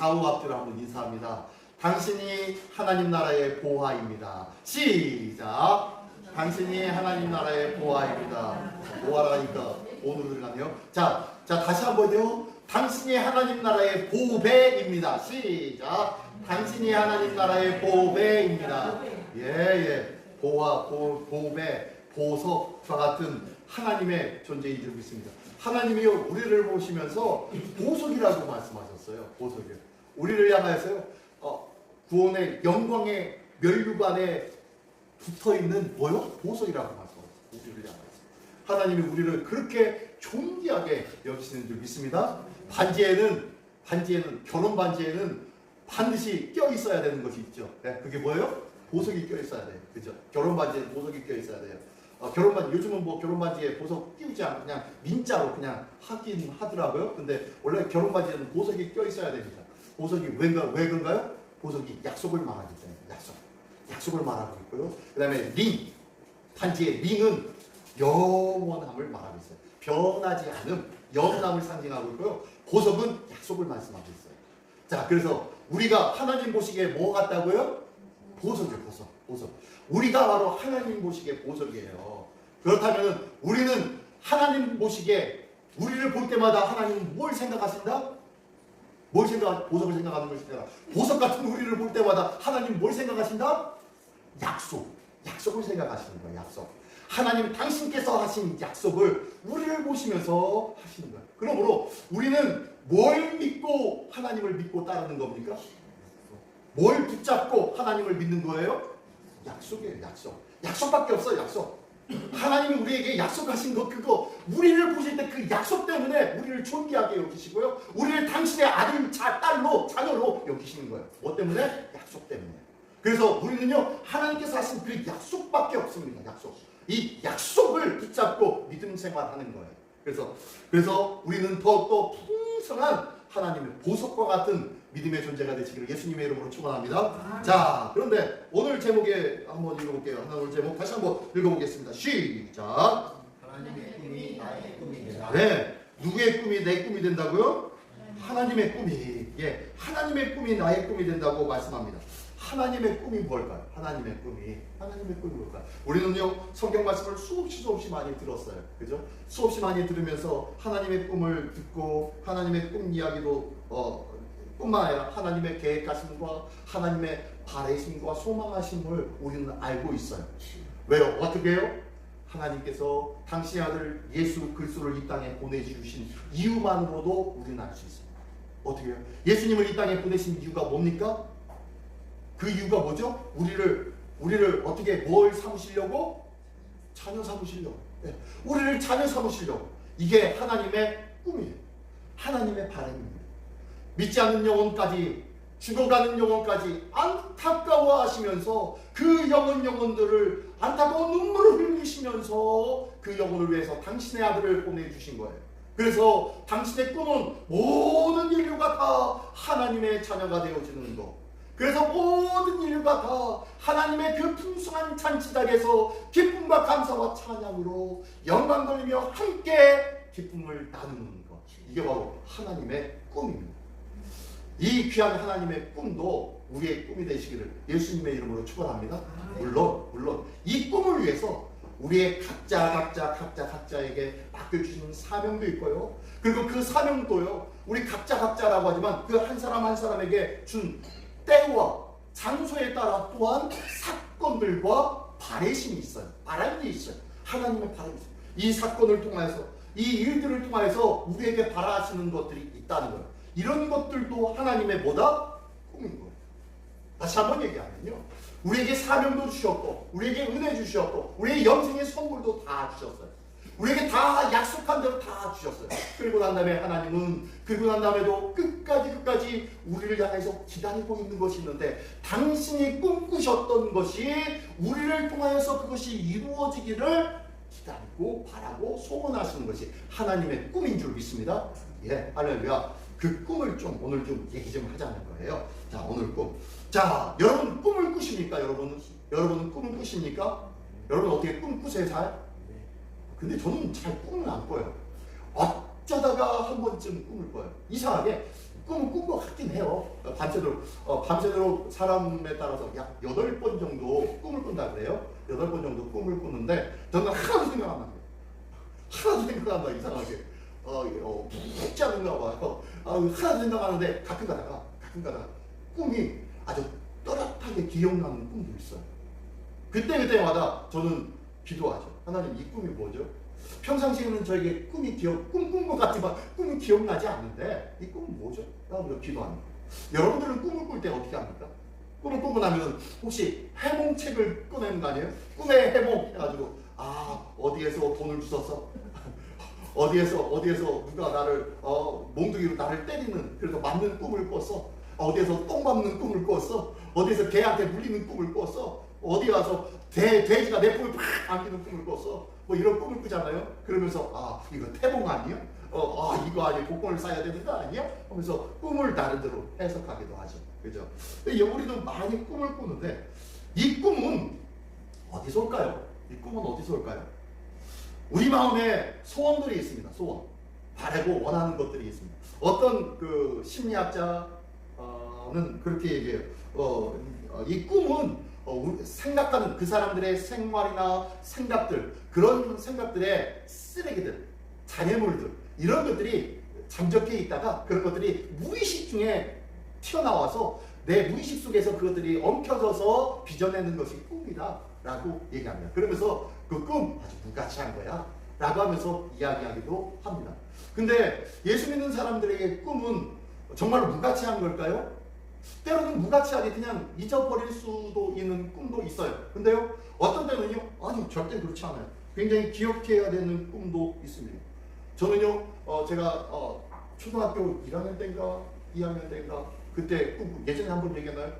좌우 앞뒤로 한번 인사합니다. 당신이 하나님 나라의 보화입니다. 시작. 당신이 하나님 나라의 보화입니다. 보화라니까 오늘로 들어가네요. 자, 다시 한번요. 당신이 하나님 나라의 보배입니다. 시작. 당신이 하나님 나라의 보배입니다. 예. 보화, 보배, 보석과 같은 하나님의 존재인 줄 믿습니다. 하나님이요, 우리를 보시면서 보석이라고 말씀하셨어요. 보석이요. 우리를 향하여서요, 구원의 영광의 면류관에 붙어있는 뭐요? 보석이라고 말씀하셨어요. 우리를 향하여서. 하나님이 우리를 그렇게 존귀하게 여기시는 줄 믿습니다. 반지에는 결혼 반지에는 반드시 껴 있어야 되는 것이 있죠. 네, 그게 뭐예요? 보석이 껴 있어야 돼요. 그죠? 결혼 반지에 보석이 껴 있어야 돼요. 결혼 반지, 요즘은 뭐 결혼 반지에 보석 끼우지 않고 그냥 민자로 그냥 하긴 하더라고요. 근데 원래 결혼 반지에는 보석이 껴 있어야 됩니다. 보석이 왜 그런가요? 보석이 약속을 말하기 때문에 약속을 말하고 있고요. 그 다음에 반지의 링은 영원함을 말하고 있어요. 변하지 않음, 영원함을 상징하고 있고요. 보석은 약속을 말씀하고 있어요. 자, 그래서 우리가 하나님 보시기에 뭐 같다고요? 보석이에요. 보석. 우리가 바로 하나님 보시기에 보석이에요. 그렇다면 우리는 하나님 보시기에 우리를 볼 때마다 하나님은 뭘 생각하신다? 보석을 생각하는 것이다. 보석 같은 우리를 볼 때마다 하나님 뭘 생각하신다? 약속을 생각하시는 거예요. 약속. 하나님 당신께서 하신 약속을 우리를 보시면서 하시는 거예요. 그러므로 우리는 뭘 믿고 하나님을 믿고 따르는 겁니까? 뭘 붙잡고 하나님을 믿는 거예요? 약속이에요. 약속밖에 없어요. 약속. 하나님이 우리에게 약속하신 것, 그거 우리를 보실 때 그 약속 때문에 우리를 존귀하게 여기시고요, 우리를 당신의 아들, 딸로, 자녀로 여기시는 거예요. 뭐 때문에? 약속 때문에. 그래서 우리는요, 하나님께서 하신 그 약속밖에 없습니다. 이 약속을 붙잡고 믿음 생활하는 거예요. 그래서 우리는 더욱더 풍성한 하나님의 보석과 같은 믿음의 존재가 되시기를 예수님의 이름으로 축원합니다. 자, 그런데 오늘 제목에 한번 읽어볼게요. 오늘 제목 다시 한번 읽어보겠습니다. 시작. 하나님의 꿈이 나의 꿈이 되라. 네, 누구의 꿈이 내 꿈이 된다고요? 하나님의 꿈이, 하나님의 꿈이 나의 꿈이 된다고 말씀합니다. 하나님의 꿈이 뭘까요? 하나님의 꿈이 뭘까요? 우리는요, 성경 말씀을 수없이 많이 들었어요. 그죠? 수없이 많이 들으면서 하나님의 꿈을 듣고 하나님의 꿈 이야기도 뿐만 아니라 하나님의 계획하심과 하나님의 바라심과 소망하심을 우리는 알고 있어요. 왜요? 어떻게 해요? 하나님께서 당신의 아들 예수 그리스도를 이 땅에 보내주신 이유만으로도 우리는 알 수 있습니다. 어떻게 해요? 예수님을 이 땅에 보내신 이유가 뭡니까? 그 이유가 뭐죠? 우리를 어떻게 뭘 삼으시려고? 자녀 삼으시려고. 네. 우리를 자녀 삼으시려고. 이게 하나님의 꿈이에요. 하나님의 바람입니다. 믿지 않는 영혼까지, 죽어가는 영혼까지 안타까워하시면서 그 영혼들을 안타까운 눈물을 흘리시면서 그 영혼을 위해서 당신의 아들을 보내주신 거예요. 그래서 당신의 꿈은 모든 인류가 다 하나님의 자녀가 되어지는 것. 그래서 모든 인류가 다 하나님의 그 풍성한 잔치장에서 기쁨과 감사와 찬양으로 영광 돌리며 함께 기쁨을 나누는 것. 이게 바로 하나님의 꿈입니다. 이 귀한 하나님의 꿈도 우리의 꿈이 되시기를 예수님의 이름으로 축원합니다. 물론 이 꿈을 위해서 우리의 각자에게 맡겨주신 사명도 있고요. 그리고 그 사명도요, 우리 각자라고 하지만 그 한 사람 한 사람에게 준 때와 장소에 따라 또한 사건들과 바라심이 있어요. 바람이 있어요. 하나님의 바람이 있어요. 이 사건을 통해서, 이 일들을 통해서 우리에게 바라시는 것들이 있다는 거예요. 이런 것들도 하나님의 뭐다? 꿈인 거예요. 다시 한번 얘기하면요, 우리에게 사명도 주셨고, 우리에게 은혜 주셨고, 우리의 영생의 선물도 다 주셨어요. 우리에게 다 약속한 대로 다 주셨어요. 그리고 난 다음에도 끝까지 우리를 향해서 기다리고 있는 것이 있는데, 당신이 꿈꾸셨던 것이 우리를 통하여서 그것이 이루어지기를 기다리고 바라고 소원하시는 것이 하나님의 꿈인 줄 믿습니다. 예, 할렐루야. 그 꿈을 오늘 얘기 좀 하자는 거예요. 자, 오늘 꿈. 자, 여러분 꿈을 꾸십니까? 여러분은 꿈을 꾸십니까? 여러분 어떻게 꿈 꾸세요, 잘? 근데 저는 잘 꿈을 안 꿔요. 어쩌다가 한 번쯤 꿈을 꿔요. 이상하게 꿈은 꾼 것 같긴 해요. 밤새도록 사람에 따라서 약 8번 정도 꿈을 꾼다 그래요. 8번 정도 꿈을 꾸는데 저는 하나도 생각 안 납니다. 하나도 생각 안 나, 이상하게. 푹지 않은가 봐요. 하나도 생각하는데 가끔 가다가 꿈이 아주 또렷하게 기억나는 꿈도 있어요. 그때마다 저는 기도하죠. 하나님, 이 꿈이 뭐죠? 평상시에는 저에게 꿈꾼 것 같지만 꿈이 기억나지 않는데 이 꿈은 뭐죠? 라고 기도합니다. 여러분들은 꿈을 꿀 때 어떻게 합니까? 꿈을 꾸고 나면 혹시 해몽책을 꺼내는 거 아니에요? 꿈의 해몽 해가지고 어디에서 돈을 주셨어? 어디에서 누가 나를 몽둥이로 나를 때리는, 그래서 맞는 꿈을 꿨어? 어디에서 똥 밟는 꿈을 꿨어? 어디에서 개한테 물리는 꿈을 꿨어? 어디 가서 돼지가 내 꿈을 팍 안기는 꿈을 꿨어? 뭐 이런 꿈을 꾸잖아요. 그러면서 이거 태몽 아니야? 이거 아니 복권을 사야 되는 거 아니야? 하면서 꿈을 나름대로 해석하기도 하죠. 그죠? 우리도 많이 꿈을 꾸는데 이 꿈은 어디서 올까요? 이 꿈은 어디서 올까요? 우리 마음에 소원들이 있습니다. 소원. 바라고 원하는 것들이 있습니다. 어떤 그 심리학자는 그렇게 얘기해요. 이 꿈은 생각하는 그 사람들의 생활이나 생각들, 그런 생각들의 쓰레기들, 장애물들, 이런 것들이 잠적해 있다가 그런 것들이 무의식 중에 튀어나와서 내 무의식 속에서 그것들이 엉켜져서 빚어내는 것이 꿈이다 라고 얘기합니다. 그러면서 그 꿈 아주 무가치한 거야 라고 하면서 이야기하기도 합니다. 근데 예수 믿는 사람들에게 꿈은 정말로 무가치한 걸까요? 때로는 무가치하게 그냥 잊어버릴 수도 있는 꿈도 있어요. 근데요, 어떤 때는요, 아니 절대 그렇지 않아요. 굉장히 기억해야 되는 꿈도 있습니다. 저는요, 제가 초등학교 1학년 때인가 2학년 때인가 그때 꿈, 예전에 한번 얘기했나요?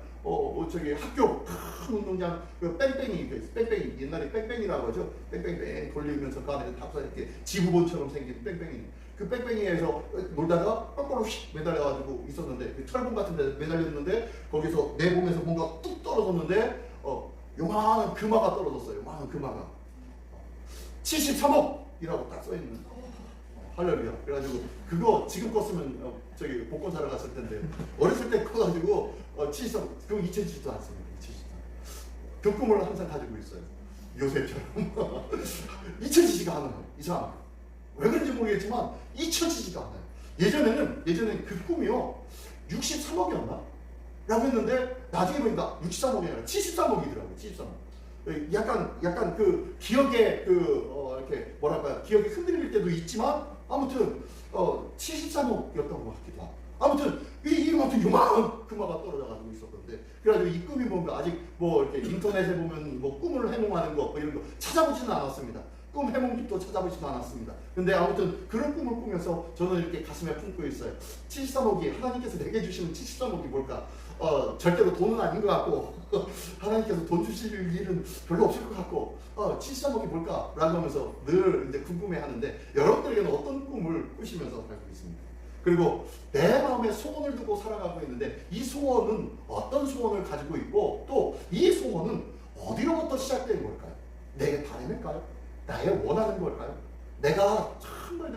저기 학교 큰 운동장 그 뺑뺑이 옛날에 뺑뺑이라고 하죠. 뺑뺑뺑 돌리면서 그 안에 답사 이렇게 지구본처럼 생긴 뺑뺑이. 그 뺑뺑이에서 놀다가 거꾸로 휙 매달려가지고 있었는데 그 철봉 같은 데 매달렸는데 거기서 내 몸에서 뭔가 뚝 떨어졌는데 요만한 금화가 떨어졌어요. 요만한 금화가 73억이라고 딱 써있는. 할렐루야. 그래가지고 그거 지금 껐으면 저기 복권 사러 갔을 텐데 어렸을 때 커가지고 73억 그거 잊혀지지도 않습니다. 그 꿈을 항상 가지고 있어요. 요새처럼 잊혀지지가 않아요. 이상. 왜 그런지 모르겠지만 잊혀지지가 않아요. 예전에는 그 꿈이요 63억이었나? 라고 했는데 나중에 보니까 63억이 아니라 73억이더라고요. 73억. 약간 그 기억에 이렇게 뭐랄까요? 기억이 흔들릴 때도 있지만 아무튼 73억이었던 것 같기도 하고. 아무튼 이만큼 요만한 금화가 떨어져가지고 있었던데 그래가지고 이 꿈이 뭔가 아직 뭐 이렇게 인터넷에 보면 뭐 꿈을 해몽하는 거 뭐 이런 거 찾아보지는 않았습니다. 꿈 해몽집도 찾아보지도 않았습니다. 근데 아무튼 그런 꿈을 꾸면서 저는 이렇게 가슴에 품고 있어요. 73억이 하나님께서 내게 주시는 73억이 뭘까? 절대로 돈은 아닌 것 같고 하나님께서 돈 주실 일은 별로 없을 것 같고 73억이 뭘까? 라고 하면서 늘 이제 궁금해하는데 여러분들에게는 어떤 꿈을 꾸시면서 살고 있습니까? 그리고 내 마음에 소원을 두고 살아가고 있는데 이 소원은 어떤 소원을 가지고 있고 또 이 소원은 어디로부터 시작된 걸까요? 내 바람일까요? 나의 원하는 걸까요? 내가 정말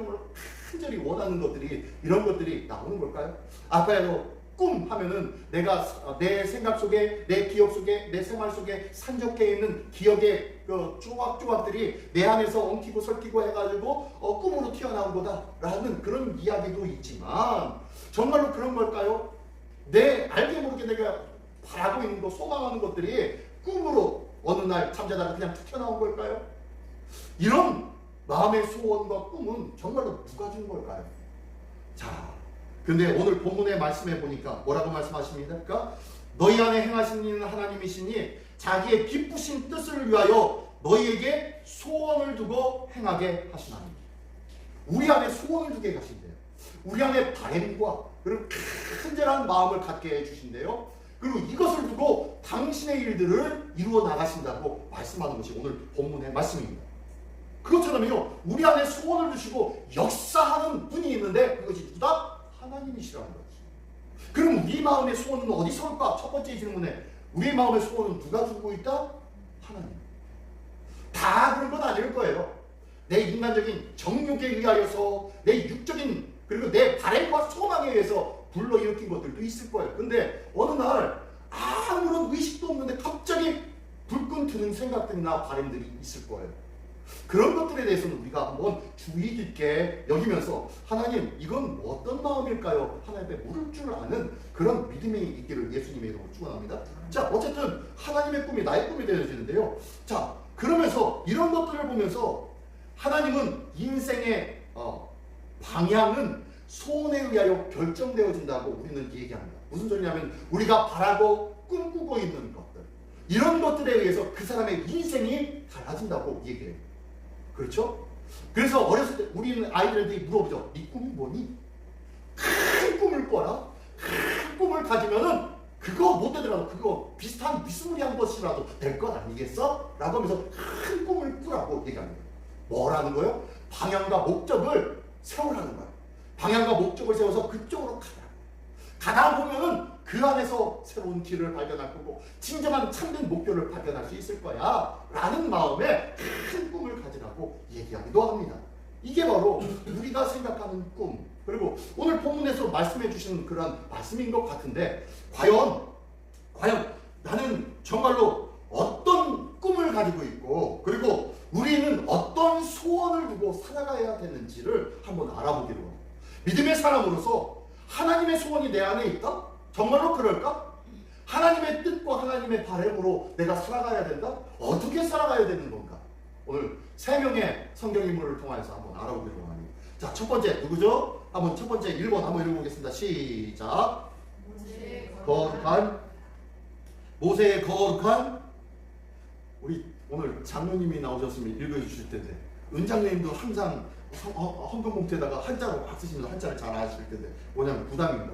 간절히 원하는 것들이 이런 것들이 나오는 걸까요? 아까에도 꿈 하면은 내가 내 생각 속에 내 기억 속에 내 생활 속에 산적해 있는 기억의 그 조각조각들이 내 안에서 엉키고 설키고 해가지고 꿈으로 튀어나온 거다라는 그런 이야기도 있지만 정말로 그런 걸까요? 내 알게 모르게 내가 바라고 있는 거 소망하는 것들이 꿈으로 어느 날 잠자다가 그냥 툭 튀어나온 걸까요? 이런 마음의 소원과 꿈은 정말로 누가 준 걸까요? 자, 근데 오늘 본문의 말씀에 보니까 뭐라고 말씀하십니까? 너희 안에 행하시는 이는 하나님이시니 자기의 기쁘신 뜻을 위하여 너희에게 소원을 두고 행하게 하시나니. 우리 안에 소원을 두게 하신대요. 우리 안에 바램과 그리고 간절한 마음을 갖게 해주신대요. 그리고 이것을 두고 당신의 일들을 이루어 나가신다고 말씀하는 것이 오늘 본문의 말씀입니다. 그것처럼요, 우리 안에 소원을 두시고 역사하는 분이 있는데 그것이 누구다? 하나님이시라는 거지. 그럼 우리 마음의 소원은 어디서 올까? 첫 번째 질문에 우리 마음의 소원은 누가 주고 있다? 하나님. 다 그런 건 아닐 거예요. 내 인간적인 정욕에 의하여서 내 육적인 그리고 내 바램과 소망에 의해서 불러일으킨 것들도 있을 거예요. 근데 어느 날 아무런 의식도 없는데 갑자기 불끈 드는 생각들이나 바람들이 있을 거예요. 그런 것들에 대해서는 우리가 한번 주의 깊게 여기면서 하나님 이건 어떤 마음일까요? 하나님 앞에 물을 줄 아는 그런 믿음이 있기를 예수님의 이름으로 축원합니다. 자, 어쨌든 하나님의 꿈이 나의 꿈이 되어지는데요. 자, 그러면서 이런 것들을 보면서 하나님은 인생의 방향은 소원에 의하여 결정되어진다고 우리는 얘기합니다. 무슨 소리냐면 우리가 바라고 꿈꾸고 있는 것들, 이런 것들에 의해서 그 사람의 인생이 달라진다고 얘기해요. 그렇죠? 그래서 어렸을 때 우리는 아이들한테 물어보죠. 네 꿈이 뭐니? 큰 꿈을 꿔라. 큰 꿈을 가지면은 그거 못 되더라도 그거 비스무리한 것이라도 될 것 아니겠어? 라고 하면서 큰 꿈을 꾸라고 얘기합니다. 뭐라는 거예요? 방향과 목적을 세우라는 거예요. 방향과 목적을 세워서 그쪽으로 가다 보면은 그 안에서 새로운 길을 발견할 거고 진정한 참된 목표를 발견할 수 있을 거야 라는 마음에 큰 꿈을 가지라고 얘기하기도 합니다. 이게 바로 우리가 생각하는 꿈, 그리고 오늘 본문에서 말씀해 주시는 그런 말씀인 것 같은데 과연 나는 정말로 어떤 꿈을 가지고 있고 그리고 우리는 어떤 소원을 두고 살아가야 되는지를 한번 알아보기로 합니다. 믿음의 사람으로서 하나님의 소원이 내 안에 있다? 정말로 그럴까? 하나님의 뜻과 하나님의 바람으로 내가 살아가야 된다? 어떻게 살아가야 되는 건가? 오늘 3명의 성경 인물을 통해서 한번 알아보기로 합니다. 자, 첫 번째 누구죠? 한번 첫 번째 1번 한번 읽어보겠습니다. 시작. 모세의 거룩한 우리 오늘 장로님이 나오셨으면 읽어주실 텐데 은장님도 항상 헌금봉투에다가 한자로 막 쓰시면서 한자를 잘 아실 텐데 뭐냐면 부담입니다.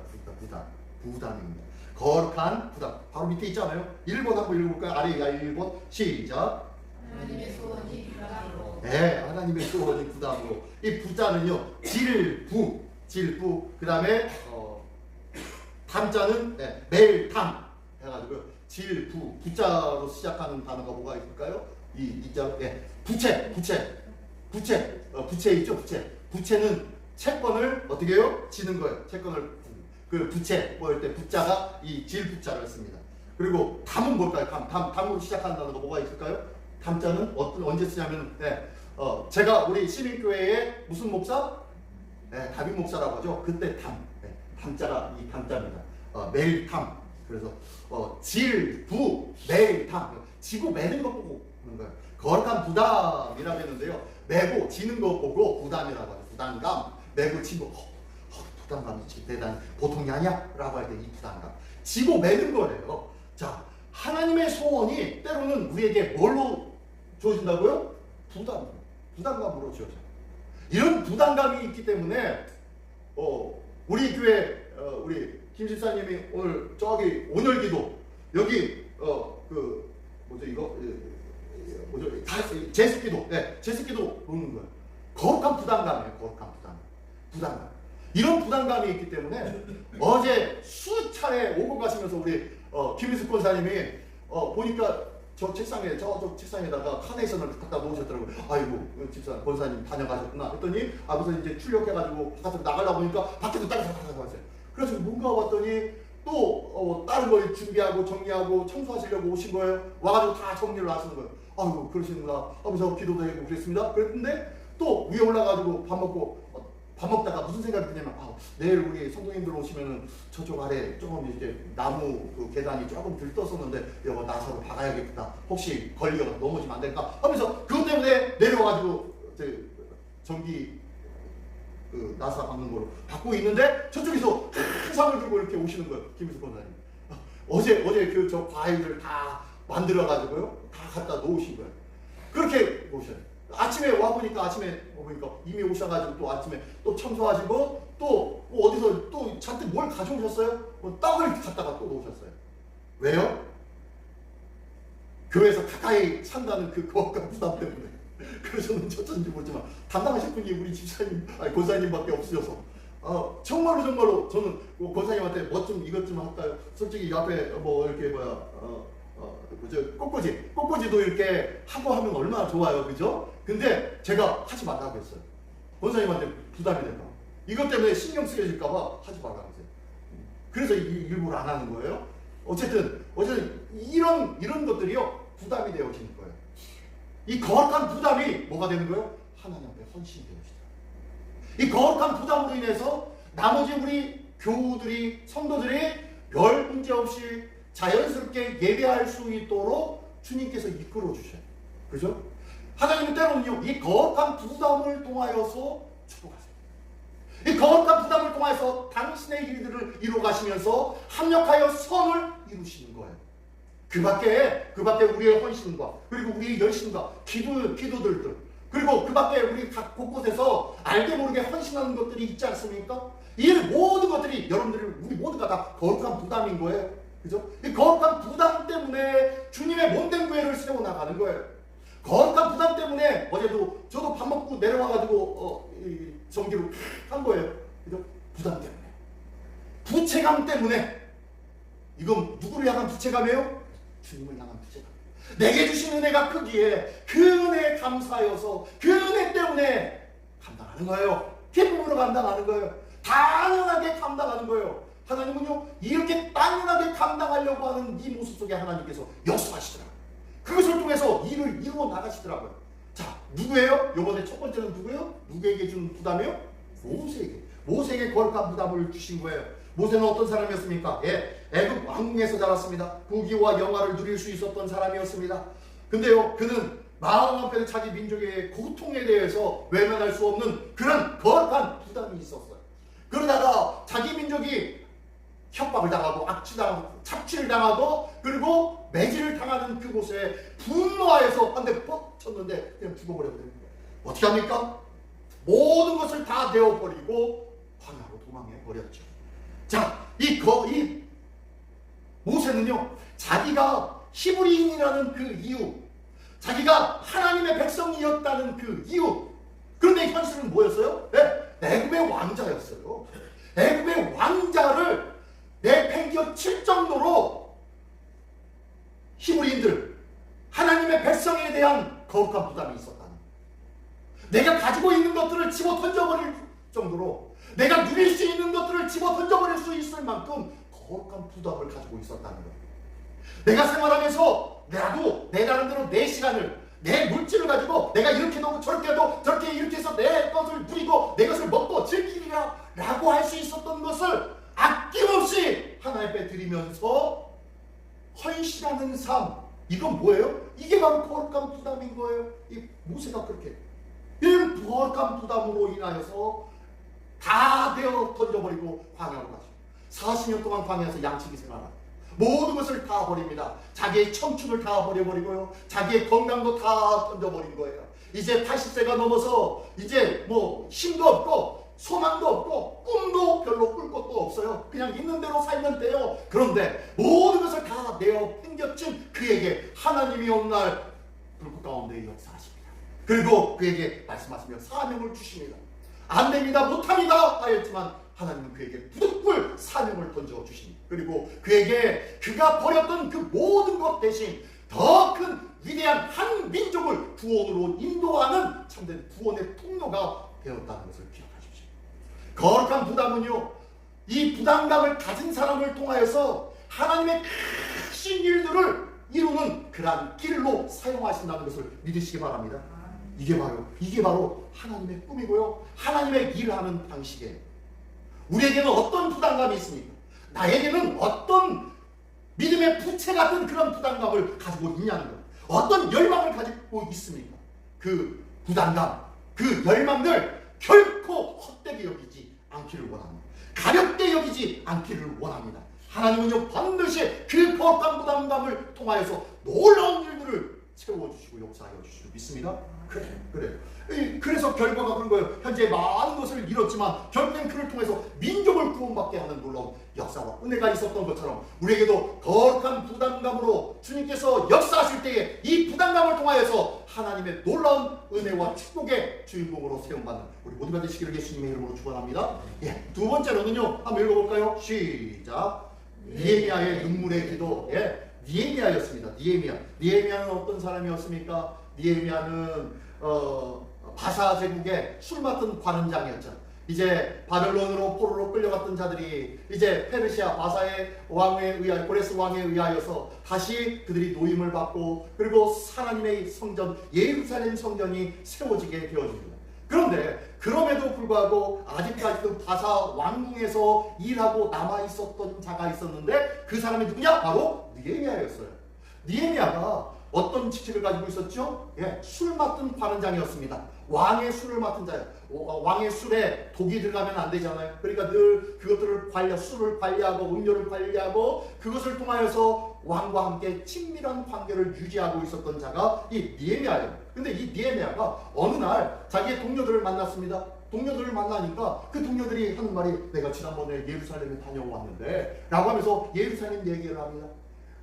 부담입니다. 거룩한 부담. 바로 밑에 있잖아요. 1번 한번 읽어볼까요? 아래 1번 시작. 하나님의 소원이 부담으로. 네, 하나님의 소원이 부담으로. 이 부자는요 질부 그 다음에 담자는 매일 담 해가지고 질부 부자로 시작하는 단어가 뭐가 있을까요? 이자 부채 있죠. 부채는 채권을 어떻게 해요? 지는 거예요. 채권을 그 부채 뭐할 때 부자가 이 질부자를 씁니다. 그리고 담은 뭘까요? 담으로 시작하는 단어가 뭐가 있을까요? 담자는 언제 쓰냐면 제가 우리 시민교회의 무슨 목사? 다빈 목사라고 하죠. 그때 담자가 이 담자입니다. 매일 담. 그래서 질부 매일 담. 지고 매는 거 보고 하는 거예요. 거룩한 부담이라고 했는데요. 매고 지는 거 보고 부담이라고 하죠. 부담감. 매고 지고 부담감이 대단히 보통이 아니야? 라고 할 때 이 부담감. 지고 매는 거예요. 자, 하나님의 소원이 때로는 우리에게 뭘로 주어진다고요? 부담감으로 주어져요. 이런 부담감이 있기 때문에 우리 교회 우리 김 집사님이 오늘 저기 온열기도 여기 제습기도 제습기도 놓는 거예요. 거룩한 부담감이에요. 거룩한 부담감. 이런 부담감이 있기 때문에 어제 수차례 오고 가시면서 우리 김희숙 권사님이 보니까 저 책상에다가 카네이션을 갖다 놓으셨더라고요. 아이고 집사 권사님 다녀가셨구나 했더니 아버지 이제 출력해가지고 바깥으로 나가려고 보니까 밖에서 따라가서 왔어요. 그래서 뭔가 왔더니 또 다른 걸 준비하고 정리하고 청소하시려고 오신 거예요. 와가지고 다 정리를 하시는 거예요. 아이고 그러시는구나 하면서 기도도 하고 그랬습니다. 그랬는데 또 위에 올라가지고 밥 먹다가 무슨 생각이 드냐면 내일 우리 성도님들 오시면은 저쪽 아래 조금 이제 나무 그 계단이 조금 들떴었는데 여보 나사로 박아야겠다. 혹시 걸리가 넘어지면 안 될까 하면서 그것 때문에 내려와가지고 전기 그 나사 박는 거로 받고 있는데 저쪽에서 큰 상을 들고 이렇게 오시는 거예요. 김희수 권사님. 어제 그 저 과일을 다 만들어가지고요 다 갖다 놓으신 거예요. 그렇게 놓으셔요. 아침에 와보니까 이미 오셔가지고 또 아침에 또 청소하시고 또 어디서 또 잔뜩 뭘 가져오셨어요? 떡을 갖다가 또 놓으셨어요. 왜요? 교회에서 가까이 산다는 그 거룩한 부담 때문에. 그래서 저는 어쩐지 모르지만 담당하실 분이 우리 집사님, 권사님밖에 없으셔서 정말로 저는 권사님한테 뭐 좀 이것 좀 할까요? 솔직히 이 앞에 이렇게 꽃꽂이도 이렇게 하고 하면 얼마나 좋아요, 그죠? 근데 제가 하지 말라고 했어요. 권사님한테 부담이 될까 봐. 이것 때문에 신경 쓰여질까 봐 하지 말라고 했어요. 그래서 일부러 안 하는 거예요. 어쨌든 이런 것들이요 부담이 되어지는 거예요. 이 거룩한 부담이 뭐가 되는 거예요? 하나님 앞에 헌신이 되어지다. 이 거룩한 부담으로 인해서 나머지 우리 교우들이 성도들이 별 문제 없이 자연스럽게 예배할 수 있도록 주님께서 이끌어 주셔요. 그죠? 하나님은 때로는요 이 거룩한 부담을 통하여서 축복하세요. 이 거룩한 부담을 통해서 당신의 일들을 이루어 가시면서 합력하여 선을 이루시는 거예요. 그 밖에 우리의 헌신과 그리고 우리의 열심과 기도들들 그리고 그 밖에 우리 각 곳곳에서 알게 모르게 헌신하는 것들이 있지 않습니까? 이 모든 것들이 우리 모두가 다 거룩한 부담인 거예요. 그죠? 이 거룩한 부담 때문에 주님의 몸된 교회를 세워나가는 거예요. 거룩한 부담 때문에 어제도 저도 밥 먹고 내려와가지고 정기로 한 거예요. 그죠? 부담 때문에. 부채감 때문에. 이건 누구를 향한 부채감이에요? 주님을 향한 부채감. 내게 주신 은혜가 크기에 그 은혜에 감사하여서 그 은혜 때문에 감당하는 거예요. 기쁨으로 감당하는 거예요. 당연하게 감당하는 거예요. 하나님은요 이렇게 당연하게 감당하려고 하는 이 모습 속에 하나님께서 역사하시더라고요. 그것을 통해서 일을 이루어 나가시더라고요. 자, 누구예요? 이번에 첫 번째는 누구예요? 누구에게 준 부담이요? 모세에게 거룩한 부담을 주신 거예요. 모세는 어떤 사람이었습니까? 애굽 왕궁에서 자랐습니다. 부귀와 영화를 누릴 수 있었던 사람이었습니다. 근데요 그는 마음 한편에 자기 민족의 고통에 대해서 외면할 수 없는 그런 거룩한 부담이 있었어요. 그러다가 자기 민족이 협박을 당하고 악취당하고 착취를 당하고 그리고 매질을 당하는 그곳에 분노하여서 한 대 퍽 쳤는데 그냥 죽어버렸거든요. 어떻게 합니까? 모든 것을 다 내어버리고 광야로 도망해버렸죠. 자, 이 모세는요 자기가 히브리인이라는 그 이유, 자기가 하나님의 백성이었다는 그 이유, 그런데 현실은 뭐였어요? 애굽의 왕자였어요. 애굽의 왕자를 내팽겨칠 정도로 히브리인들, 하나님의 백성에 대한 거룩한 부담이 있었다는 거예요. 내가 가지고 있는 것들을 집어 던져버릴 정도로 내가 누릴 수 있는 것들을 집어 던져버릴 수 있을 만큼 거룩한 부담을 가지고 있었다는 거예요. 내가 생활하면서 나도 내 나름대로 내 시간을 내 물질을 가지고 내가 이렇게 하고 저렇게 해도 저렇게 이렇게 해서 내 것을 누리고 내 것을 먹고 즐기리라 라고 할 수 있었던 것을 아낌없이 하나님 앞에 드리면서 헌신하는 삶, 이건 뭐예요? 이게 바로 거룩한 부담인 거예요. 이 모세가 그렇게 이 거룩한 부담으로 인하여서 다 되어 던져버리고 광야로 가죠. 40년 동안 광야에서 양치기 생활합니다. 모든 것을 다 버립니다. 자기의 청춘을 다 버려버리고요. 자기의 건강도 다 던져버린 거예요. 이제 80세가 넘어서 이제 뭐 힘도 없고 소망도 없고 꿈도 별로 꿀 것도 없어요. 그냥 있는 대로 살면 돼요. 그런데 모든 것을 다 내어 팽겨친 그에게 하나님이 어느 날 불꽃 가운데 역사하십니다. 그리고 그에게 말씀하시며 사명을 주십니다. 안 됩니다, 못합니다 하였지만 하나님은 그에게 부득불 사명을 던져주십니다. 그리고 그에게 그가 버렸던 그 모든 것 대신 더 큰 위대한 한 민족을 구원으로 인도하는 참된 구원의 통로가 되었다는 것을 기억하십시오. 거룩한 부담은요, 이 부담감을 가진 사람을 통하여서 하나님의 크신 일들을 이루는 그러한 길로 사용하신다는 것을 믿으시기 바랍니다. 이게 바로 하나님의 꿈이고요, 하나님의 일을 하는 방식이에요. 우리에게는 어떤 부담감이 있습니까? 나에게는 어떤 믿음의 부채 같은 그런 부담감을 가지고 있냐는 거예요. 어떤 열망을 가지고 있습니까? 그 부담감, 그 열망들 결코 헛되게 여기지 않기를 원합니다. 가볍게 여기지 않기를 원합니다. 하나님은요 반드시 그 거룩한 부담감을 통하여서 놀라운 일들을 채워주시고 역사하여 주시고 믿습니다. 그래요. 그래서 결과가 그런 거예요. 현재 많은 것을 잃었지만 결국엔 그를 통해서 민족을 구원받게 하는 놀라운 역사와 은혜가 있었던 것처럼 우리에게도 거룩한 부담감으로 주님께서 역사하실 때에 이 부담감을 통하여서 하나님의 놀라운 은혜와 축복의 주인공으로 세움받는 우리 모두가 되시기를 예수님의 이름으로 축원합니다. 두 번째로는요, 한번 읽어볼까요? 시작. 니에미아의 눈물의 기도. 니에미아였습니다. 니에미아는 어떤 사람이었습니까? 니에미아는 바사 제국의 술 맡은 관원장이었죠. 이제 바벨론으로 포로로 끌려갔던 자들이 이제 페르시아 바사의 왕에 의하여 고레스 왕에 의하여서 다시 그들이 노임을 받고 그리고 하나님의 성전 예루살렘 성전이 세워지게 되어집니다. 그런데 그럼에도 불구하고 아직까지도 바사 왕궁에서 일하고 남아 있었던 자가 있었는데 그 사람이 누구냐? 바로 느헤미야였어요. 느헤미야가 어떤 직책을 가지고 있었죠? 예, 술 맡은 관원장이었습니다. 왕의 술을 맡은 자예요. 왕의 술에 독이 들어가면 안 되잖아요. 그러니까 늘 그것들을 술을 관리하고 음료를 관리하고 그것을 통하여서 왕과 함께 친밀한 관계를 유지하고 있었던 자가 이 느헤미야예요. 근데 이 느헤미야가 어느 날 자기의 동료들을 만났습니다. 동료들을 만나니까 그 동료들이 하는 말이 내가 지난번에 예루살렘에 다녀왔는데 라고 하면서 예루살렘 얘기를 합니다.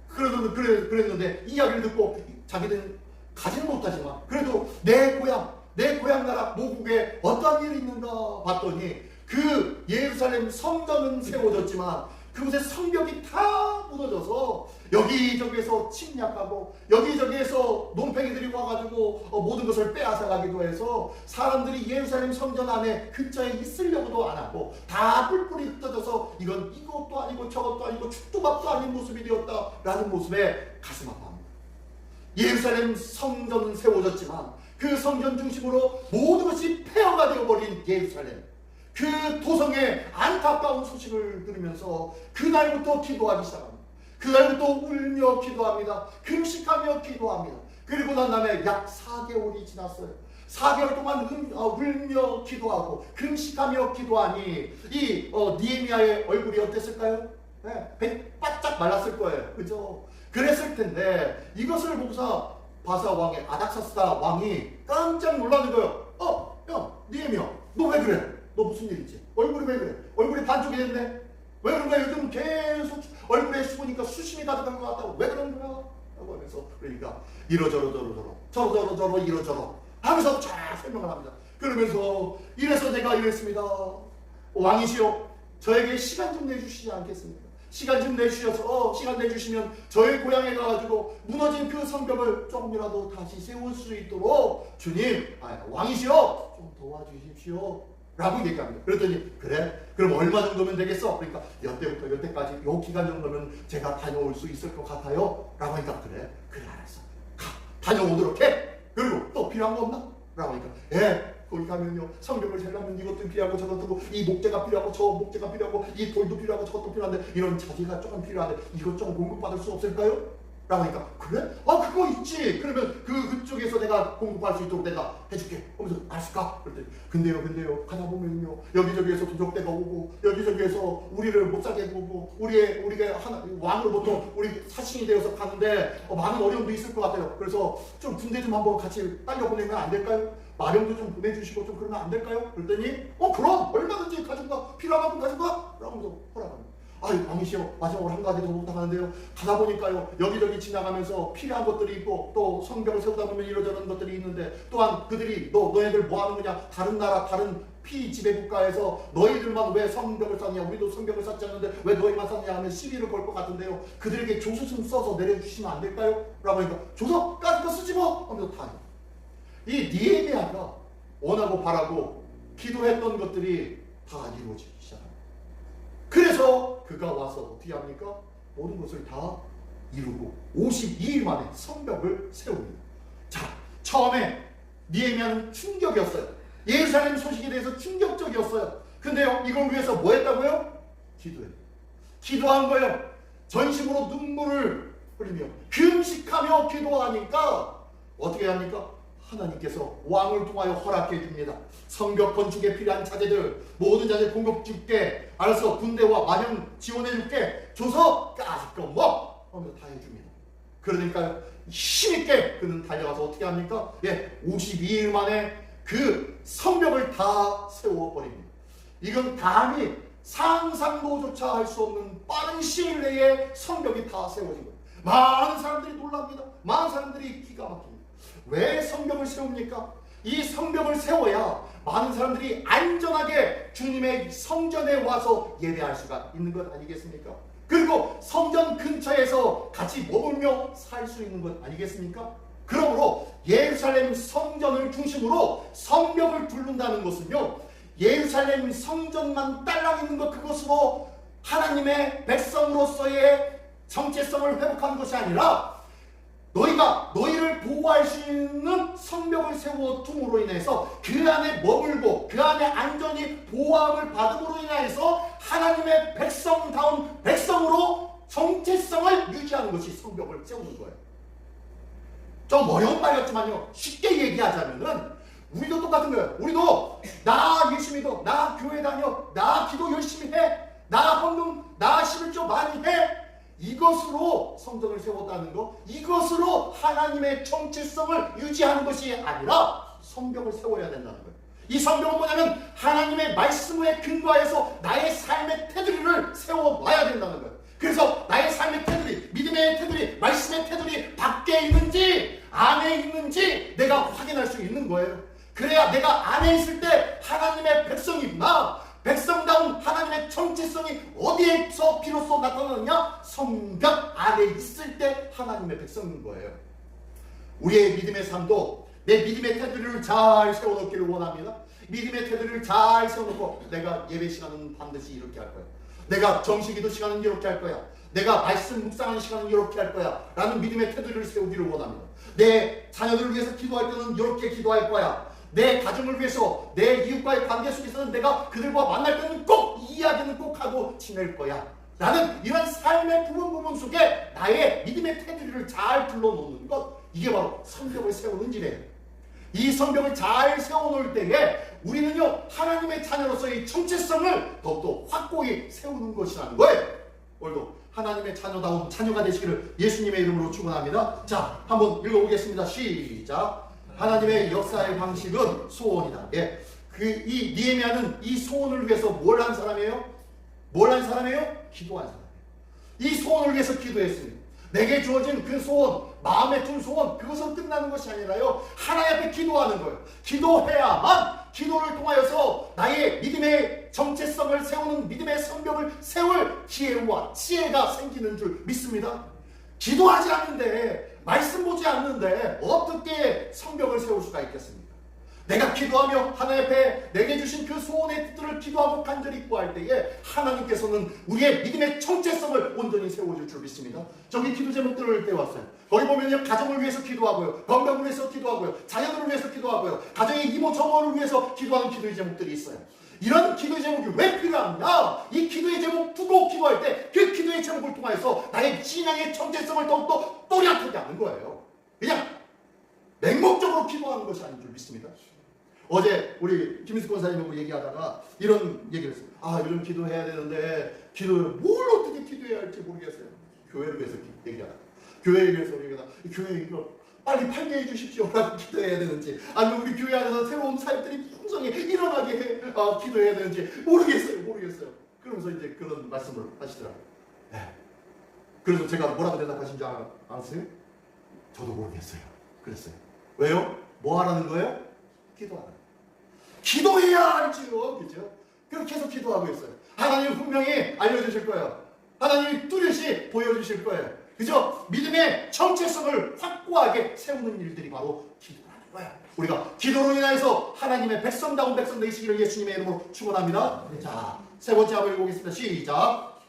그랬는데 이야기를 듣고 자기들은 가지는 못하지만 그래도 내 고향 나라 모국에 어떠한 일이 있는가 봤더니 그 예루살렘 성전은 세워졌지만 그곳에 성벽이 다 무너져서 여기저기에서 침략하고 여기저기에서 논팽이들이 와가지고 모든 것을 빼앗아가기도 해서 사람들이 예루살렘 성전 안에 근처에 있으려고도 안 하고 다 뿔뿔이 흩어져서 이건 이것도 아니고 저것도 아니고 죽도밥도 아닌 모습이 되었다라는 모습에 가슴 아파합니다. 예루살렘 성전은 세워졌지만 그 성전 중심으로 모든 것이 폐허가 되어버린 예루살렘, 그 도성의 안타까운 소식을 들으면서 그날부터 기도하기 시작합니다. 그날부터 울며 기도합니다. 금식하며 기도합니다. 그리고 난 다음에 약 4개월이 지났어요. 4개월 동안 울며 기도하고 금식하며 기도하니 이 느헤미야의 얼굴이 어땠을까요? 네, 바짝 말랐을 거예요. 그죠? 그랬을 텐데 이것을 보고서 바사 왕의 아닥사스다 왕이 깜짝 놀라는 거예요. 야, 느헤미야, 너 왜 그래? 너 무슨 일 있지? 얼굴이 왜 그래? 얼굴이 반쪽이 됐네? 왜 그런 거야? 요즘 계속 얼굴에 씹으니까 수심이 가득한 것 같다고. 왜 그런 거야? 라고 하면서 그러니까 이러저러 저러저러 이러저러 하면서 쫙 설명을 합니다. 그러면서 이래서 내가 이랬습니다. 왕이시여, 저에게 시간 좀 내주시지 않겠습니까? 시간 좀 내주셔서 시간 내주시면 저희 고향에 가가지고 무너진 그 성벽을 조금이라도 다시 세울 수 있도록 주님, 왕이시여 좀 도와주십시오 라고 얘기합니다. 그랬더니 그래? 그럼 얼마 정도면 되겠어? 그러니까 여태부터 여태까지 요 기간 정도면 제가 다녀올 수 있을 것 같아요 라고 하니까 그래 알았어, 다녀오도록 해. 그리고 또 필요한 거 없나? 라고 하니까 거기 가면요 성벽을 세려면 이것도 필요하고 저것도 이 목재가 필요하고 저 목재가 필요하고 이 돌도 필요하고 저것도 필요한데 이런 자재가 조금 필요한데 이것 좀 공급받을 수 없을까요? 라고 하니까 그래? 그거 있지. 그러면 그쪽에서 내가 공급할 수 있도록 내가 해줄게. 하면서 알았을까? 그랬더니 근데요 가다 보면요 여기저기에서 도적대가 오고 여기저기에서 우리를 못 살게 해보고 우리가 하나 왕을 보통 우리 사신이 되어서 가는데 많은 어려움도 있을 것 같아요. 그래서 좀 군대 좀 한번 같이 딸려 보내면 안 될까요? 마령도 좀 보내주시고 좀 그러면 안 될까요? 그랬더니 그럼 얼마든지 가져가, 필요한 만큼 가져가 라고 하면서 허락합니다. 왕이시여, 마지막으로 한 가지 더 부탁하는데요. 가다 보니까요 여기저기 지나가면서 필요한 것들이 있고 또 성벽을 세우다 보면 이러저런 것들이 있는데 또한 그들이 너희들 뭐 하는 거냐, 다른 나라 다른 피지배 국가에서 너희들만 왜 성벽을 쌓느냐, 우리도 성벽을 쌓지 않는데 왜 너희만 쌓느냐 하면 시비를 걸 것 같은데요 그들에게 조서 좀 써서 내려주시면 안 될까요? 라고 하니까 조서까지 거 쓰지 뭐 하면서 다 이 느헤미야가 원하고 바라고 기도했던 것들이 다 이루어지기 시작합니다. 그래서 그가 와서 어떻게 합니까? 모든 것을 다 이루고 52일 만에 성벽을 세웁니다. 자, 처음에 느헤미야는 충격이었어요. 예루살렘 소식에 대해서 충격적이었어요. 근데요, 이걸 위해서 뭐 했다고요? 기도해요. 기도한 거예요. 전심으로 눈물을 흘리며 금식하며 기도하니까 어떻게 합니까? 하나님께서 왕을 통하여 허락해 줍니다. 성벽 건축에 필요한 자재들 모든 자재 공급 줄게, 알아서 군대와 마련 지원해 줄게, 조서까지 거 하면서 다 해줍니다. 그러니까요 힘있게 그는 달려가서 어떻게 합니까? 52일 만에 그 성벽을 다 세워버립니다. 이건 감히 상상도조차 할 수 없는 빠른 시일 내에 성벽이 다 세워진 거예요. 많은 사람들이 놀랍니다. 많은 사람들이 기가 막힙니다. 왜 성벽을 세웁니까? 이 성벽을 세워야 많은 사람들이 안전하게 주님의 성전에 와서 예배할 수가 있는 것 아니겠습니까? 그리고 성전 근처에서 같이 머물며 살 수 있는 것 아니겠습니까? 그러므로 예루살렘 성전을 중심으로 성벽을 두른다는 것은요, 예루살렘 성전만 딸랑 있는 것 그것으로 하나님의 백성으로서의 정체성을 회복하는 것이 아니라 너희가 너희를 보호할 수 있는 성벽을 세워 둠으로 인해서 그 안에 머물고 그 안에 안전히 보호함을 받음으로 인해서 하나님의 백성다운 백성으로 정체성을 유지하는 것이 성벽을 세우는 거예요. 좀 어려운 말이었지만요, 쉽게 얘기하자면은 우리도 똑같은 거예요. 우리도 나 예수 믿어, 나 교회 다녀, 나 기도 열심히 해, 나 헌금, 나 11조 많이 해, 이것으로 성전을 세웠다는 거, 이것으로 하나님의 정체성을 유지하는 것이 아니라 성벽을 세워야 된다는 거예요. 이 성벽은 뭐냐면 하나님의 말씀에 근거해서 나의 삶의 테두리를 세워놔야 된다는 거예요. 그래서 나의 삶의 테두리, 믿음의 테두리, 말씀의 테두리 밖에 있는지 안에 있는지 내가 확인할 수 있는 거예요. 그래야 내가 안에 있을 때 하나님의 백성이구나, 백성다운 하나님의 정체성이 어디에서 비로소 나타나느냐? 성벽 안에 있을 때 하나님의 백성인 거예요. 우리의 믿음의 삶도 내 믿음의 테두리를 잘 세워놓기를 원합니다. 믿음의 테두리를 잘 세워놓고 내가 예배 시간은 반드시 이렇게 할 거야, 내가 정식기도 시간은 이렇게 할 거야, 내가 말씀 묵상하는 시간은 이렇게 할 거야 라는 믿음의 테두리를 세우기를 원합니다. 내 자녀들을 위해서 기도할 때는 이렇게 기도할 거야, 내 가정을 위해서 내 이웃과의 관계 속에서는 내가 그들과 만날 때는 꼭 이 이야기는 꼭 하고 지낼 거야 라는 이런 삶의 부분 속에 나의 믿음의 테두리를 잘 둘러놓는 것, 이게 바로 성벽을 세우는 일이에요. 이 성벽을 잘 세워놓을 때에 우리는요 하나님의 자녀로서의 정체성을 더욱더 확고히 세우는 것이라는 거예요. 오늘도 하나님의 자녀다운 자녀가 되시기를 예수님의 이름으로 축원합니다. 자, 한번 읽어보겠습니다. 시작. 하나님의 역사의 방식은 소원이다. 예, 이 느헤미야는 이 소원을 위해서 뭘 한 사람이에요? 뭘 한 사람이에요? 기도한 사람이에요. 이 소원을 위해서 기도했습니다. 내게 주어진 그 소원, 마음에 둔 소원, 그것은 끝나는 것이 아니라요 하나님 앞에 기도하는 거예요. 기도해야만 기도를 통하여서 나의 믿음의 정체성을 세우는 믿음의 성벽을 세울 기회와 지혜가 생기는 줄 믿습니다. 기도하지 않는데, 말씀 보지 않는데 어떻게 성벽을 세울 수가 있겠습니까? 내가 기도하며 하나님 앞에 내게 주신 그 소원의 뜻들을 기도하고 간절히 구할 때에 하나님께서는 우리의 믿음의 정체성을 온전히 세워줄 줄 믿습니다. 저기 기도 제목들을 떼왔어요. 거기 보면요, 가정을 위해서 기도하고요, 건강을 위해서 기도하고요, 자녀들을 위해서 기도하고요, 가정의 이모 저모를 위해서 기도하는 기도의 제목들이 있어요. 이런 기도의 제목이 왜 필요하냐? 이 기도의 제목 두고 기도할 때 그 기도의 제목을 통해서 나의 신앙의 정체성을 더욱더 또렷하게 하는 거예요. 그냥 맹목적으로 기도하는 것이 아닌 줄 믿습니다. 어제 우리 김희숙 권사님하고 얘기하다가 이런 얘기를 했어요. 아, 요즘 기도해야 되는데 뭘 어떻게 기도해야 할지 모르겠어요. 교회를 위해서 얘기하다가, 교회에 위해서 얘기하다가, 교회 이거 빨리 팔게 해주십시오 라고 기도해야 되는지, 아니면 우리 교회 안에서 새로운 사역들이 풍성히 일어나게 기도해야 되는지 모르겠어요. 그러면서 이제 그런 말씀을 하시더라고요. 네. 그래서 제가 뭐라고 대답하신 줄 아세요? 저도 모르겠어요. 그랬어요. 왜요? 뭐 하라는 거예요? 기도하라. 기도해야 알지요. 그죠? 그렇게 해서 기도하고 있어요. 하나님은 분명히 알려주실 거예요. 하나님이 뚜렷이 보여주실 거예요. 그죠? 믿음의 정체성을 확고하게 세우는 일들이 바로 기도라는 거예요. 우리가 기도로 인해서 하나님의 백성다운 백성 되시기를 예수님의 이름으로 축원합니다. 자, 세 번째 한번 읽어보겠습니다. 시작.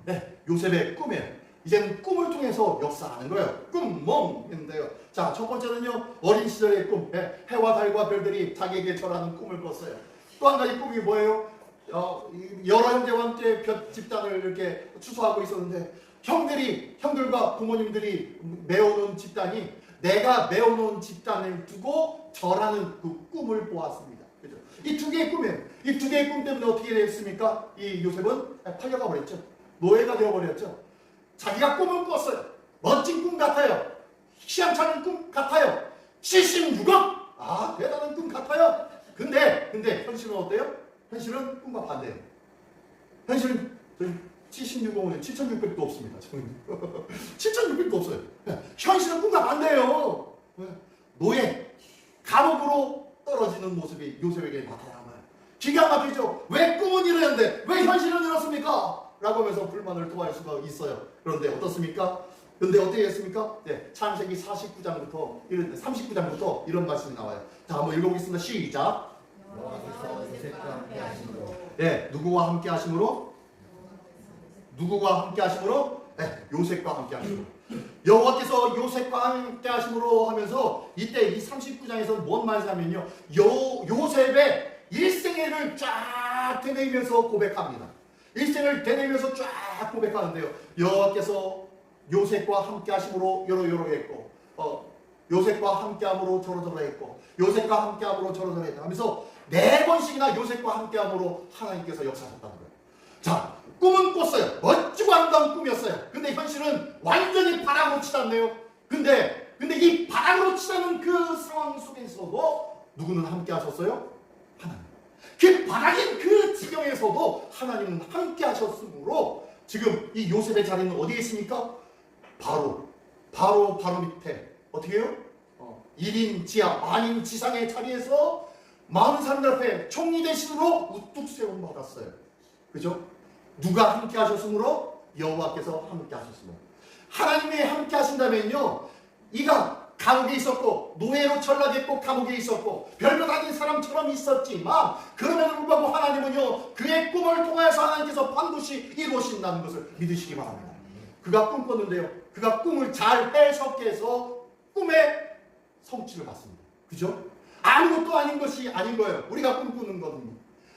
네, 요셉의 꿈이에요. 이제는 꿈을 통해서 역사하는 거예요. 꿈몽인데요. 자, 첫 번째는요, 어린 시절의 꿈. 해와 달과 별들이 자기에게 절하는 꿈을 꿨어요. 또 한 가지 꿈이 뭐예요? 여러 형제와 함께 집단을 이렇게 추수하고 있었는데 형들과 부모님들이 메워놓은 집단이 내가 메워놓은 집단을 두고 절하는 그 꿈을 보았습니다. 그죠? 이 두 개의 꿈이에요. 이 두 개의 꿈 때문에 어떻게 됐습니까? 이 요셉은 팔려가 버렸죠. 노예가 되어버렸죠. 자기가 꿈을 꿨어요. 멋진 꿈 같아요. 시향차는 꿈 같아요. 76억? 아, 대단한 꿈 같아요. 근데 현실은 어때요? 현실은 꿈과 반대예요. 현실은 76억은 7,600도 없습니다. 7,600도 없어요. 현실은 꿈과 반대예요. 노예, 감옥으로 떨어지는 모습이 요셉에게 나타나는 거예요. 기가 막히죠. 왜 꿈은 이러는데 왜 현실은 이렇습니까? 라고 하면서 불만을 토할 수가 있어요. 그런데 어떻습니까? 근데 어떻게 했습니까? 네, 창세기 39장부터 이런 말씀이 나와요. 자, 한번 읽어보겠습니다. 시작. 여호와께서 요셉과 함께 하심으로 예, 누구와 함께 하심으로? 누구와 함께 하심으로? 네, 요셉과 함께 하심으로. 여호와께서 요셉과 함께 하심으로 하면서 이때 이 39장에서 뭔 말씀하면요. 요셉의 일생애를 쫙 되뇌면서 고백합니다. 일생을 되뇌면서 쫙 고백하는데요. 여호와께서 요셉과 함께 하심으로 요러 했고 요셉과 함께 함으로 저러저러 했고 요셉과 함께 함으로 저러저러 했다 하면서 4번씩이나 요셉과 함께 함으로 하나님께서 역사하셨다는 거예요. 자, 꿈은 꿨어요. 멋지고 아름다운 꿈이었어요. 근데 현실은 완전히 바람으로 치닫네요. 근데 이 바람으로 치닫는 그 상황 속에서도 누구는 함께 하셨어요? 하나님. 그 바람인 그 지경에서도 하나님은 함께 하셨으므로 지금 이 요셉의 자리는 어디에 있습니까? 바로 밑에 어떻게 해요? 1인 지하 만인 지상의 자리에서 많은 사람들 앞에 총리 대신으로 우뚝 세움 받았어요. 그죠? 누가 함께 하셨으므로? 여호와께서 함께 하셨으므로. 하나님이 함께 하신다면요, 이가 감옥에 있었고 노예로 전락했고 감옥에 있었고 별것 아닌 사람처럼 있었지만 그럼에도 불구하고 하나님은요 그의 꿈을 통하여서 하나님께서 반드시 이루어진다는 것을 믿으시기 바랍니다. 그가 꿈꿨는데요, 그가 꿈을 잘 해석해서 꿈의 성취를 받습니다. 그죠? 아무것도 아닌 것이 아닌 거예요. 우리가 꿈꾸는 거든요.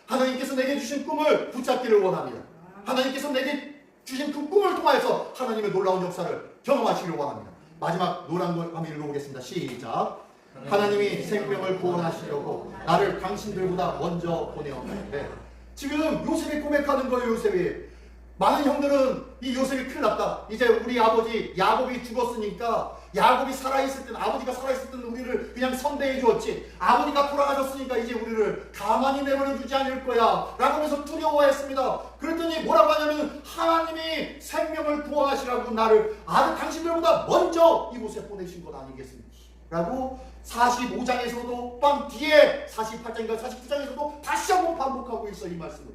하나님께서 내게 주신 꿈을 붙잡기를 원합니다. 하나님께서 내게 주신 그 꿈을 통하여서 하나님의 놀라운 역사를 경험하시기를 원합니다. 마지막 노란 걸 한번 읽어보겠습니다. 시작. 하나님이 생명을 구원하시려고 나를 당신들보다 먼저 보내었는데, 지금 요셉이 고백하는 거예요. 요셉이. 많은 형들은 이 요셉이 큰일 났다. 이제 우리 아버지 야곱이 죽었으니까, 야곱이 살아있을 때는, 아버지가 살아있을 때는 우리를 그냥 선대해 주었지, 아버지가 돌아가셨으니까 이제 우리를 가만히 내버려 주지 않을 거야 라고 하면서 두려워했습니다. 그랬더니 뭐라고 하냐면, 하나님이 생명을 구원하시라고 나를 당신들보다 먼저 이곳에 보내신 것 아니겠습니까? 라고 45장에서도 빵 뒤에 48장인가 49장에서도 다시 한번 반복하고 있어. 이 말씀을.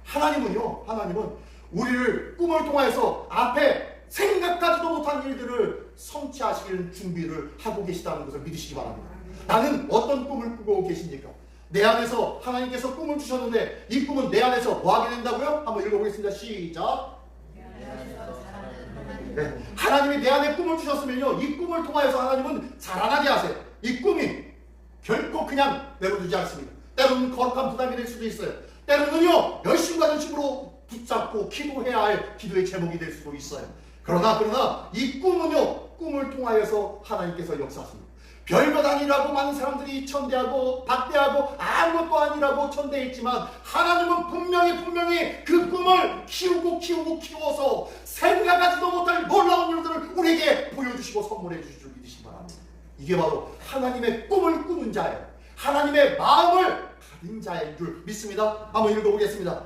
하나님은 우리를 꿈을 통해서 앞에 생각하지도 못한 일들을 성취하시길 준비를 하고 계시다는 것을 믿으시기 바랍니다. 나는 어떤 꿈을 꾸고 계십니까? 내 안에서 하나님께서 꿈을 주셨는데 이 꿈은 내 안에서 뭐 하게 된다고요? 한번 읽어보겠습니다. 시작. 네. 하나님이 내 안에 꿈을 주셨으면요, 이 꿈을 통하여서 하나님은 자라나게 하세요. 이 꿈이 결코 그냥 내버려두지 않습니다. 때로는 거룩한 부담이 될 수도 있어요. 때로는요 열심과 전심으로 붙잡고 기도해야 할 기도의 제목이 될 수도 있어요. 그러나 이 꿈은요, 꿈을 통하여서 하나님께서 역사하십니다. 별것 아니라고 많은 사람들이 천대하고 박대하고 아무것도 아니라고 천대했지만, 하나님은 분명히 그 꿈을 키워서 생각하지도 못할 놀라운 일들을 우리에게 보여주시고 선물해 주실 줄 믿으시기 바랍니다. 이게 바로 하나님의 꿈을 꾸는 자예요. 하나님의 마음을 가진 자인 줄 믿습니다. 한번 읽어보겠습니다.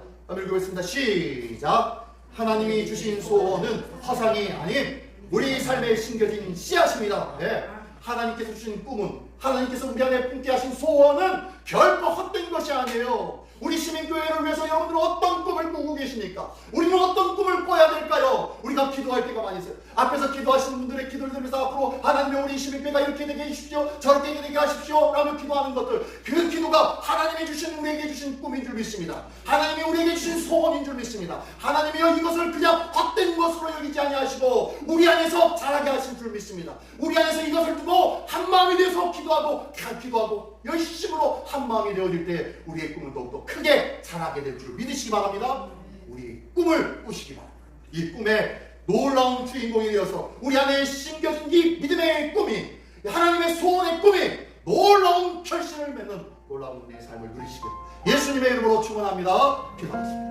시작. 하나님이 주신 소원은 허상이 아닌 우리 삶에 심겨진 씨앗입니다. 네. 하나님께서 주신 꿈은, 하나님께서 우리 안에 품게 하신 소원은 결코 헛된 것이 아니에요. 우리 시민교회를 위해서 여러분들은 어떤 꿈을 꾸고 계십니까? 우리는 어떤 꿈을 꿔야 될까요? 우리가 기도할 때가 많이 있어요. 앞에서 기도하시는 분들의 기도를 들으면서 앞으로 하나님의 우리 시민교회가 이렇게 되게 해주십시오, 저렇게 되게 하십시오 라며 기도하는 것들, 그 기도가 하나님이 주신, 우리에게 주신 꿈인 줄 믿습니다. 하나님이 우리에게 주신 소원인 줄 믿습니다. 하나님이여 이것을 그냥 헛된 것으로 여기지 아니하시고 우리 안에서 자라게 하신 줄 믿습니다. 우리 안에서 이것을 두고 한마음이 되어서 기도하고 열심으로 한마음이 되어질 때 우리의 꿈은 더욱더 크게 자라게 될 줄 믿으시기 바랍니다. 우리 꿈을 꾸시기 바랍니다. 이 꿈의 놀라운 주인공이 되어서 우리 안에 심겨진 이 믿음의 꿈이, 하나님의 소원의 꿈이 놀라운 결실을 맺는 놀라운 우리의 삶을 누리시길 예수님의 이름으로 축원합니다. 기도하겠습니다.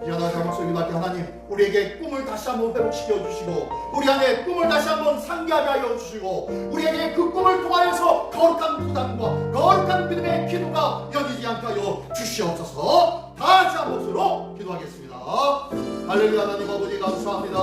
이하나 목소리 낮게 하나님, 우리에게 꿈을 다시 한번 회복시켜 주시고 우리 안에 꿈을 다시 한번 상기하게 하여 주시고 우리에게 그 꿈을 통하여서 거룩한 부담과 거룩한 믿음의 기도가 여기지 않게 하여 주시옵소서. 다 같이 한 목소리로 기도하겠습니다. 할렐루야. 하나님 아버지 감사합니다.